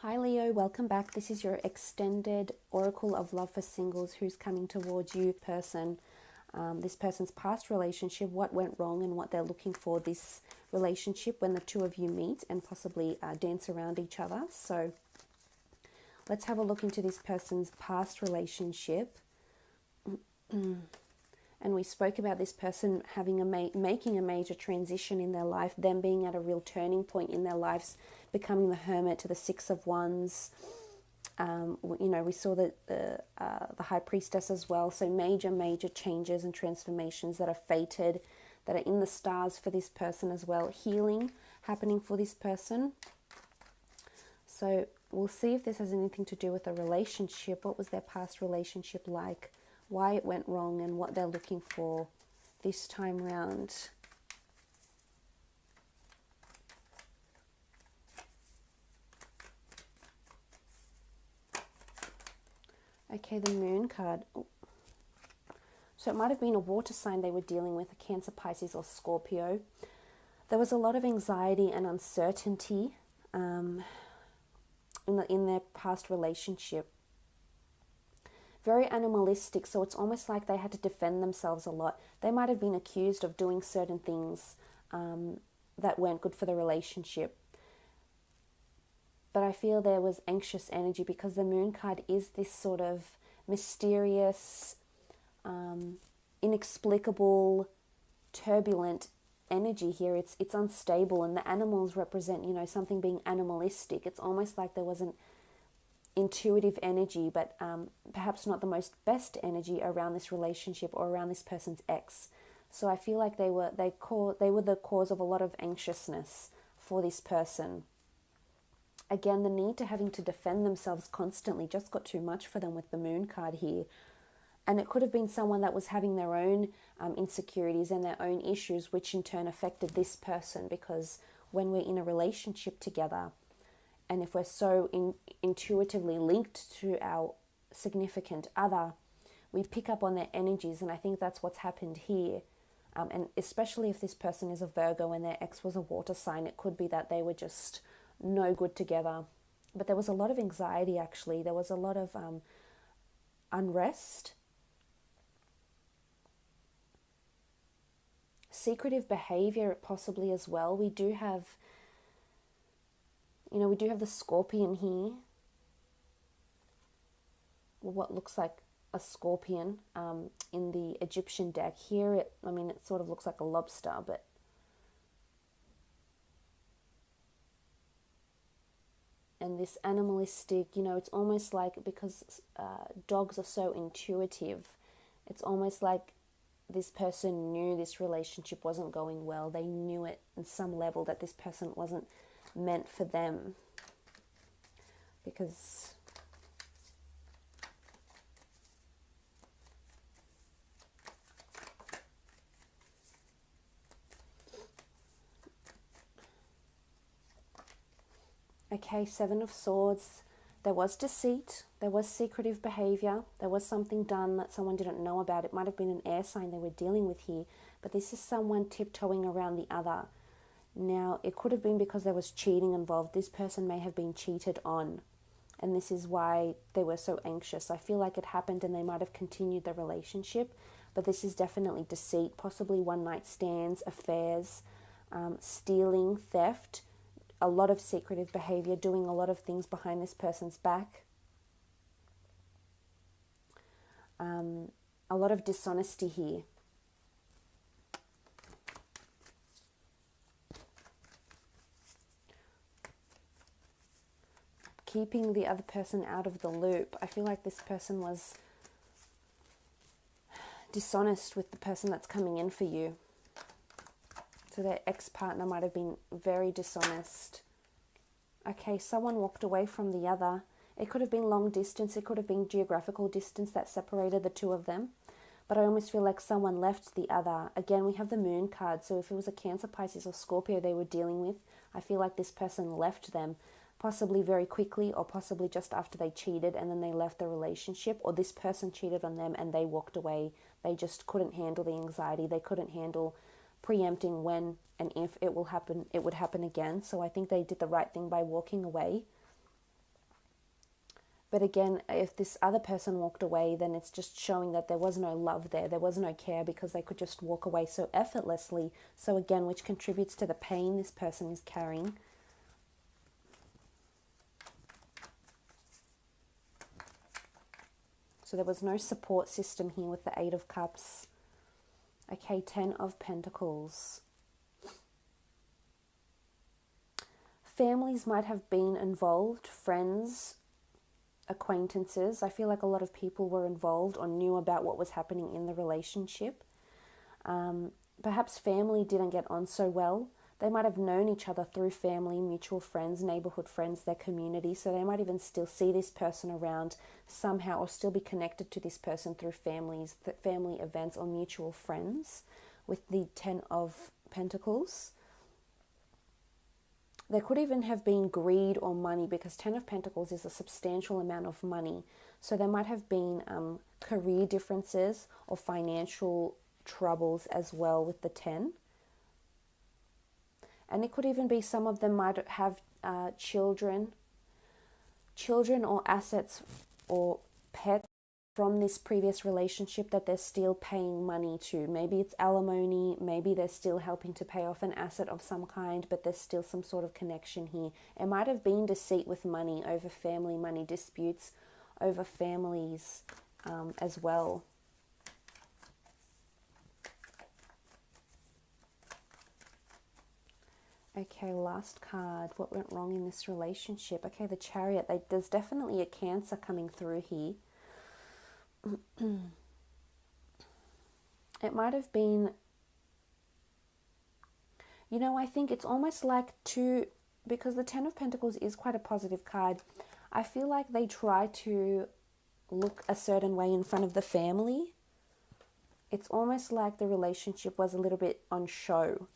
Hi Leo, welcome back. This is your extended Oracle of Love for Singles. Who's coming towards you, person. This person's past relationship, what went wrong and what they're looking for this relationship when the two of you meet and possibly dance around each other. So let's have a look into this person's past relationship. And we spoke about this person having making a major transition in their life, them being at a real turning point in their lives, becoming the Hermit to the Six of Wands. We saw the High Priestess as well. So major changes and transformations that are fated, that are in the stars for this person as well. Healing happening for this person. So we'll see if this has anything to do with a relationship. What was their past relationship like? Why it went wrong and what they're looking for this time round. Okay, the Moon card. Oh. So it might have been a water sign they were dealing with, a Cancer, Pisces or Scorpio. There was a lot of anxiety and uncertainty in their past relationship. Very animalistic, so it's almost like they had to defend themselves a lot. They might have been accused of doing certain things that weren't good for the relationship. But I feel there was anxious energy because the Moon card is this sort of mysterious, inexplicable, turbulent energy here. It's unstable, and the animals represent, something being animalistic. It's almost like there wasn't intuitive energy, but perhaps not the best energy around this relationship or around this person's ex. So I feel like they were the cause of a lot of anxiousness for this person. Again, the need to having to defend themselves constantly just got too much for them with the Moon card here. And it could have been someone that was having their own insecurities and their own issues, which in turn affected this person, because when we're in a relationship together, and if we're so intuitively linked to our significant other, we pick up on their energies, and I think that's what's happened here. And especially if this person is a Virgo and their ex was a water sign, it could be that they were just no good together. But there was a lot of anxiety, actually. There was a lot of unrest. Secretive behavior possibly as well. We do have the Scorpion here. What looks like a scorpion in the Egyptian deck. Here, it sort of looks like a lobster, but and this animalistic, it's almost like, because dogs are so intuitive, it's almost like this person knew this relationship wasn't going well. They knew it on some level that this person wasn't meant for them, because okay, Seven of Swords. There was deceit, there was secretive behavior, there was something done that someone didn't know about. It might have been an air sign they were dealing with here, but this is someone tiptoeing around the other. Now, it could have been because there was cheating involved. This person may have been cheated on, and this is why they were so anxious. I feel like it happened and they might have continued the relationship, but this is definitely deceit, possibly one-night stands, affairs, stealing, theft, a lot of secretive behavior, doing a lot of things behind this person's back. A lot of dishonesty here. Keeping the other person out of the loop. I feel like this person was dishonest with the person that's coming in for you. So their ex-partner might have been very dishonest. Okay, someone walked away from the other. It could have been long distance. It could have been geographical distance that separated the two of them. But I almost feel like someone left the other. Again, we have the Moon card. So if it was a Cancer, Pisces or Scorpio they were dealing with, I feel like this person left them, possibly very quickly or possibly just after they cheated and then they left the relationship, or this person cheated on them and they walked away. They just couldn't handle the anxiety. They couldn't handle preempting when and if it would happen again. So I think they did the right thing by walking away. But again, if this other person walked away, then it's just showing that there was no love there. There was no care because they could just walk away so effortlessly. So again, which contributes to the pain this person is carrying. So there was no support system here with the Eight of Cups. Okay, Ten of Pentacles. Families might have been involved, friends, acquaintances. I feel like a lot of people were involved or knew about what was happening in the relationship. Perhaps family didn't get on so well. They might have known each other through family, mutual friends, neighborhood friends, their community. So they might even still see this person around somehow or still be connected to this person through families, family events or mutual friends with the Ten of Pentacles. There could even have been greed or money because Ten of Pentacles is a substantial amount of money. So there might have been career differences or financial troubles as well with the 10. And it could even be some of them might have children or assets or pets from this previous relationship that they're still paying money to. Maybe it's alimony, maybe they're still helping to pay off an asset of some kind, but there's still some sort of connection here. It might have been deceit with money over family, money disputes over families as well. Okay, last card. What went wrong in this relationship? Okay, the Chariot. There's definitely a Cancer coming through here. It might have been, you know, I think it's almost like because the Ten of Pentacles is quite a positive card, I feel like they try to look a certain way in front of the family. It's almost like the relationship was a little bit on show.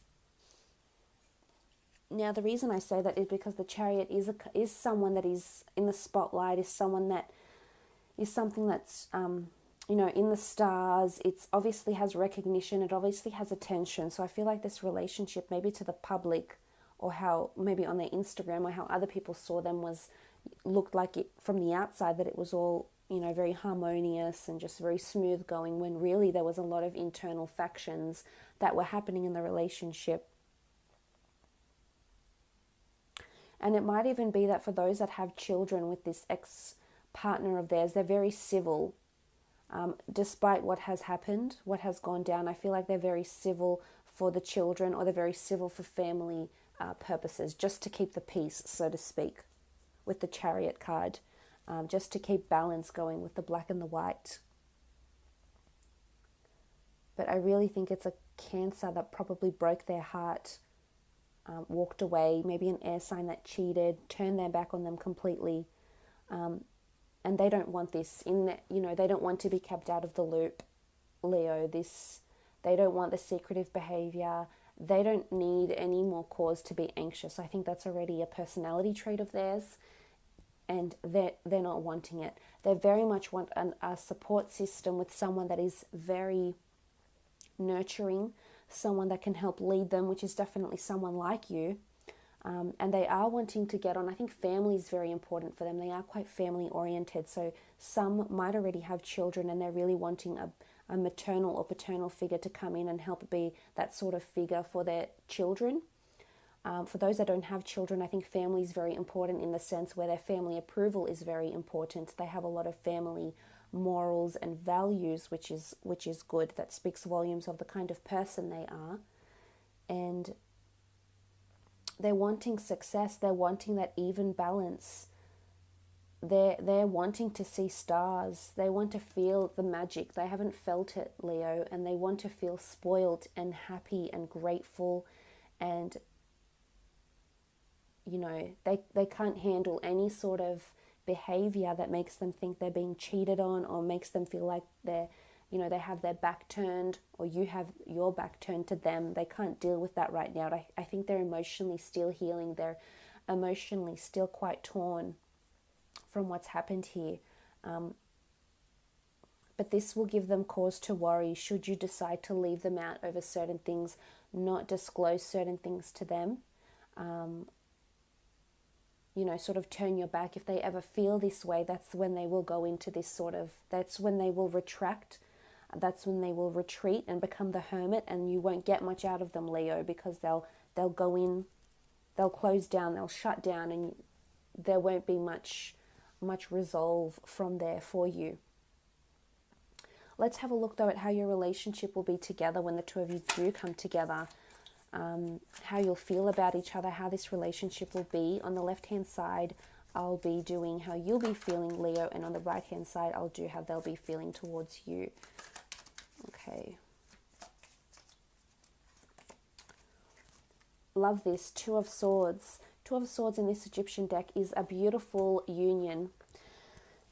Now, the reason I say that is because the Chariot is someone that is in the spotlight, is someone that is something that's, you know, in the stars. It's obviously has recognition. It obviously has attention. So I feel like this relationship, maybe to the public or how maybe on their Instagram or how other people saw them looked like it from the outside that it was all, you know, very harmonious and just very smooth going, when really there was a lot of internal factions that were happening in the relationship. And it might even be that for those that have children with this ex-partner of theirs, they're very civil. Despite what has happened, what has gone down, I feel like they're very civil for the children, or they're very civil for family purposes, just to keep the peace, so to speak, with the Chariot card, just to keep balance going with the black and the white. But I really think it's a Cancer that probably broke their heart, walked away, maybe an air sign that cheated, turned their back on them completely, and they don't want this they don't want to be kept out of the loop, Leo. They don't want the secretive behavior. They don't need any more cause to be anxious. I think that's already a personality trait of theirs, and they're not wanting it. They very much want a support system with someone that is very nurturing, someone that can help lead them, which is definitely someone like you. And they are wanting to get on. I think family is very important for them. They are quite family oriented. So some might already have children and they're really wanting a maternal or paternal figure to come in and help be that sort of figure for their children. For those that don't have children, I think family is very important in the sense where their family approval is very important. They have a lot of family morals and values, which is good. That speaks volumes of the kind of person they are. And they're wanting success. They're wanting that even balance. They're wanting to see stars. They want to feel the magic. They haven't felt it, Leo, and they want to feel spoiled and happy and grateful. And you know, they can't handle any sort of behavior that makes them think they're being cheated on, or makes them feel like they have their back turned, or you have your back turned to them. They can't deal with that right now. I think they're emotionally still healing. They're emotionally still quite torn from what's happened here. But this will give them cause to worry should you decide to leave them out over certain things, not disclose certain things to them. you know, sort of turn your back, if they ever feel this way, that's when they will go into this sort of, that's when they will retract, that's when they will retreat and become the hermit, and you won't get much out of them, Leo, because they'll go in, they'll close down, they'll shut down, and there won't be much resolve from there for you. Let's have a look though at how your relationship will be together when the two of you do come together. How you'll feel about each other, how this relationship will be. On the left hand side, I'll be doing how you'll be feeling, Leo, and on the right hand side, I'll do how they'll be feeling towards you. Okay. Love this. Two of Swords. Two of Swords in this Egyptian deck is a beautiful union.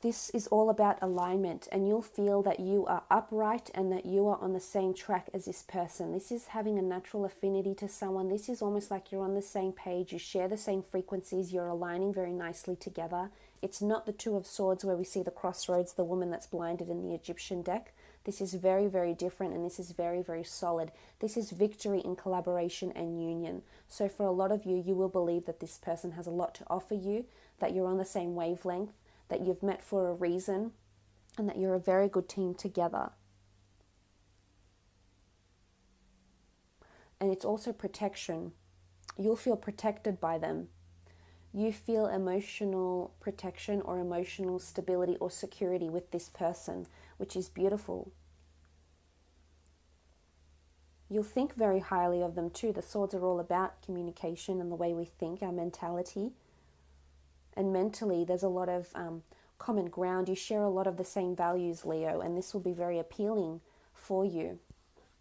This is all about alignment, and you'll feel that you are upright and that you are on the same track as this person. This is having a natural affinity to someone. This is almost like you're on the same page. You share the same frequencies. You're aligning very nicely together. It's not the Two of Swords where we see the crossroads, the woman that's blinded in the Egyptian deck. This is very, very different, and this is very, very solid. This is victory in collaboration and union. So for a lot of you, you will believe that this person has a lot to offer you, that you're on the same wavelength, that you've met for a reason, and that you're a very good team together. And it's also protection. You'll feel protected by them. You feel emotional protection or emotional stability or security with this person, which is beautiful. You'll think very highly of them too. The swords are all about communication and the way we think, our mentality. And mentally, there's a lot of common ground. You share a lot of the same values, Leo, and this will be very appealing for you.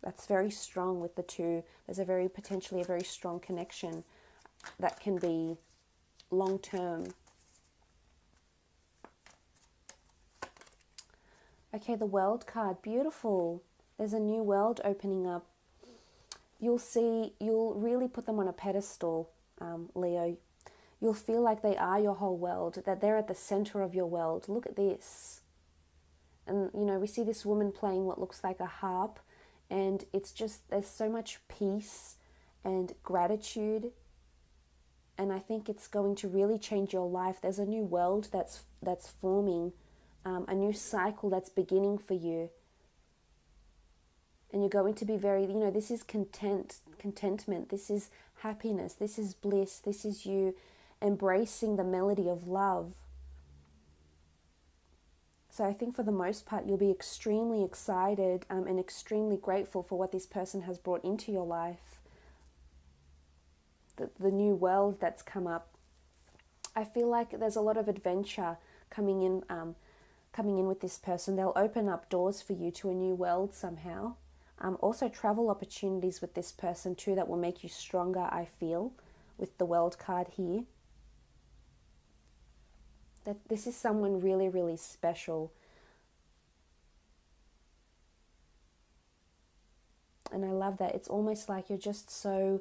That's very strong with the two. There's potentially a very strong connection that can be long-term. Okay, the World card, beautiful. There's a new world opening up. You'll really put them on a pedestal, Leo. You'll feel like they are your whole world, that they're at the center of your world. Look at this. And, you know, we see this woman playing what looks like a harp, and it's just, there's so much peace and gratitude. And I think it's going to really change your life. There's a new world that's forming, a new cycle that's beginning for you. And you're going to be very, you know, this is contentment, this is happiness, this is bliss, this is you embracing the melody of love. So I think for the most part, you'll be extremely excited and extremely grateful for what this person has brought into your life. The new world that's come up. I feel like there's a lot of adventure coming in with this person. They'll open up doors for you to a new world somehow. Also travel opportunities with this person too that will make you stronger, I feel, with the World card here. That this is someone really, really special. And I love that. It's almost like you're just so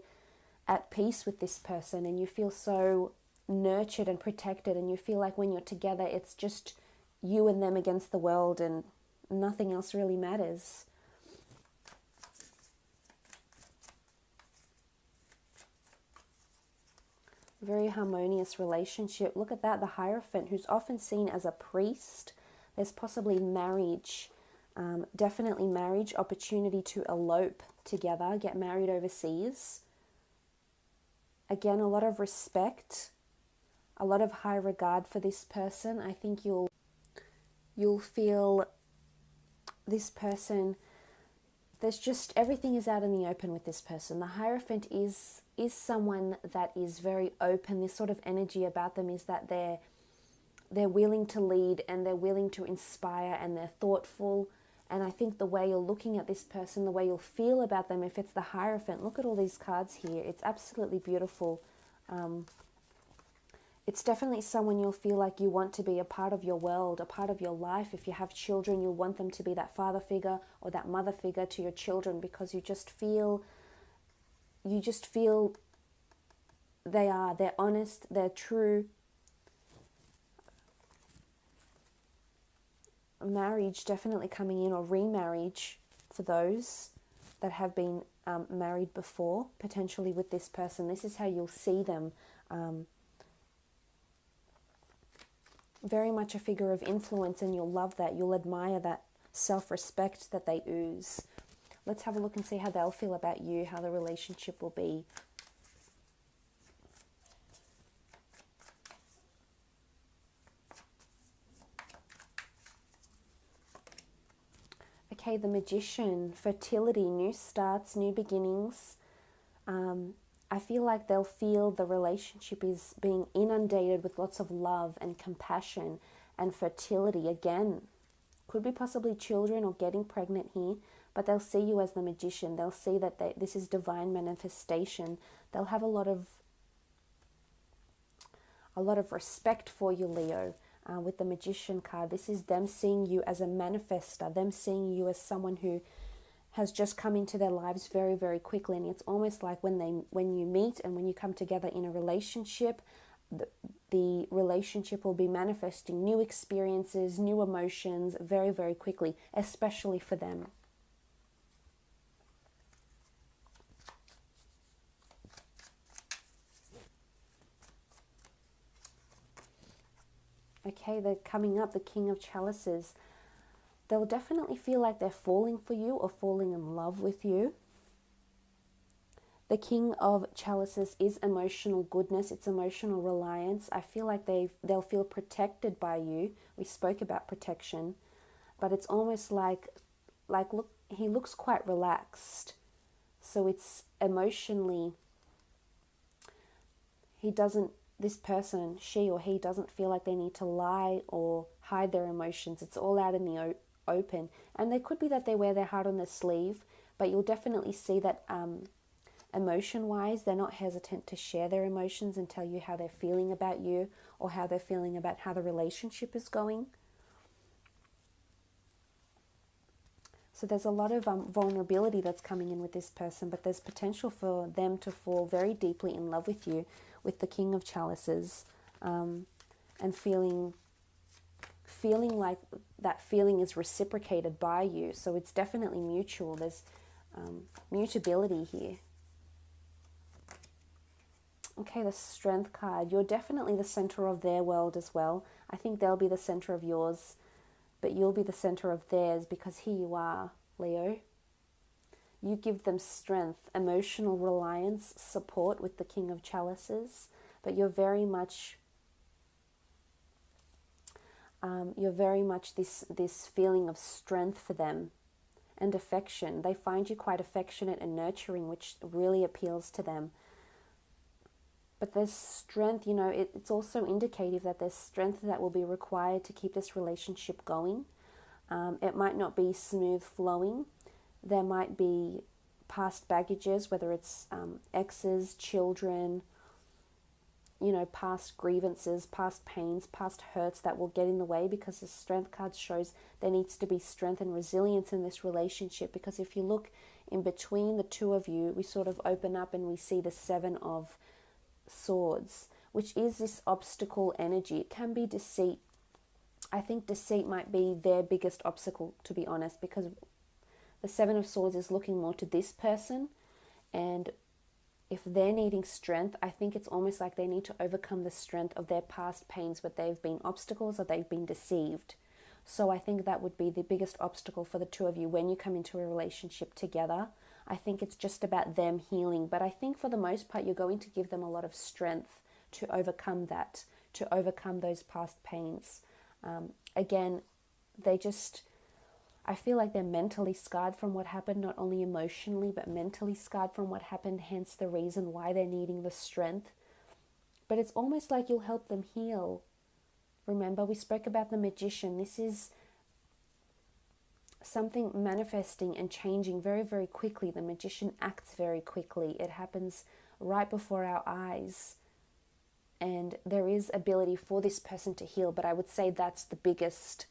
at peace with this person, and you feel so nurtured and protected, and you feel like when you're together, it's just you and them against the world, and nothing else really matters. Very harmonious relationship. Look at that, the Hierophant, who's often seen as a priest. There's possibly marriage, definitely marriage, opportunity to elope together, get married overseas. Again, a lot of respect, a lot of high regard for this person. I think you'll feel this person, there's just, everything is out in the open with this person. The Hierophant is someone that is very open. This sort of energy about them is that they're willing to lead, and they're willing to inspire, and they're thoughtful. And I think the way you're looking at this person, the way you'll feel about them, if it's the Hierophant, look at all these cards here. It's absolutely beautiful. It's definitely someone you'll feel like you want to be a part of your world, a part of your life. If you have children, you'll want them to be that father figure or that mother figure to your children, because you just feel they're honest, they're true. Marriage definitely coming in, or remarriage for those that have been married before, potentially with this person. This is how you'll see them. Very much a figure of influence, and you'll love that. You'll admire that self-respect that they ooze. Let's have a look and see how they'll feel about you, how the relationship will be. Okay, the Magician, fertility, new starts, new beginnings. I feel like they'll feel the relationship is being inundated with lots of love and compassion and fertility. Again, could be possibly children or getting pregnant here, but they'll see you as the Magician. They'll see that this is divine manifestation. They'll have a lot of respect for you, Leo. With the Magician card, this is them seeing you as a manifester, them seeing you as someone who has just come into their lives very, very quickly. And it's almost like when you meet and when you come together in a relationship, the relationship will be manifesting new experiences, new emotions very, very quickly, especially for them. Okay, they're coming up, the King of Chalices. They'll definitely feel like they're falling for you or falling in love with you. The King of Chalices is emotional goodness. It's emotional reliance. I feel like they'll feel protected by you. We spoke about protection. But it's almost like look, he looks quite relaxed. So it's emotionally, this person, she or he, doesn't feel like they need to lie or hide their emotions. It's all out in the open. And there could be that they wear their heart on their sleeve, but you'll definitely see that emotion-wise, they're not hesitant to share their emotions and tell you how they're feeling about you or how they're feeling about how the relationship is going. So there's a lot of vulnerability that's coming in with this person, but there's potential for them to fall very deeply in love with you, with the King of Chalices, and feeling like that feeling is reciprocated by you. So it's definitely mutual. There's mutability here. Okay, the Strength card. You're definitely the center of their world as well. I think they'll be the center of yours, but you'll be the center of theirs, because here you are, Leo. You give them strength, emotional reliance, support with the King of Chalices, but you're very much this feeling of strength for them and affection. They find you quite affectionate and nurturing, which really appeals to them. But there's strength, it's also indicative that there's strength that will be required to keep this relationship going. It might not be smooth flowing. There might be past baggages, whether it's exes, children, past grievances, past pains, past hurts that will get in the way, because the Strength card shows there needs to be strength and resilience in this relationship. Because if you look in between the two of you, we sort of open up and we see the Seven of Swords, which is this obstacle energy. It can be deceit. I think deceit might be their biggest obstacle, to be honest, because the Seven of Swords is looking more to this person, and if they're needing strength, I think it's almost like they need to overcome the strength of their past pains, where they've been obstacles or they've been deceived. So I think that would be the biggest obstacle for the two of you when you come into a relationship together. I think it's just about them healing, but I think for the most part you're going to give them a lot of strength to overcome that, to overcome those past pains. Again, I feel like they're mentally scarred from what happened, not only emotionally, but mentally scarred from what happened, hence the reason why they're needing the strength. But it's almost like you'll help them heal. Remember, we spoke about the Magician. This is something manifesting and changing very, very quickly. The Magician acts very quickly. It happens right before our eyes. And there is ability for this person to heal, but I would say that's the biggest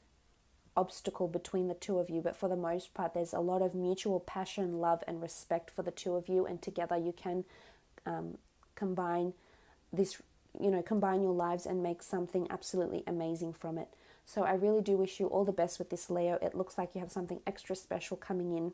obstacle between the two of you. But for the most part, there's a lot of mutual passion, love, and respect for the two of you, and together you can combine your lives and make something absolutely amazing from it. So I really do wish you all the best with this, Leo. It looks like you have something extra special coming in.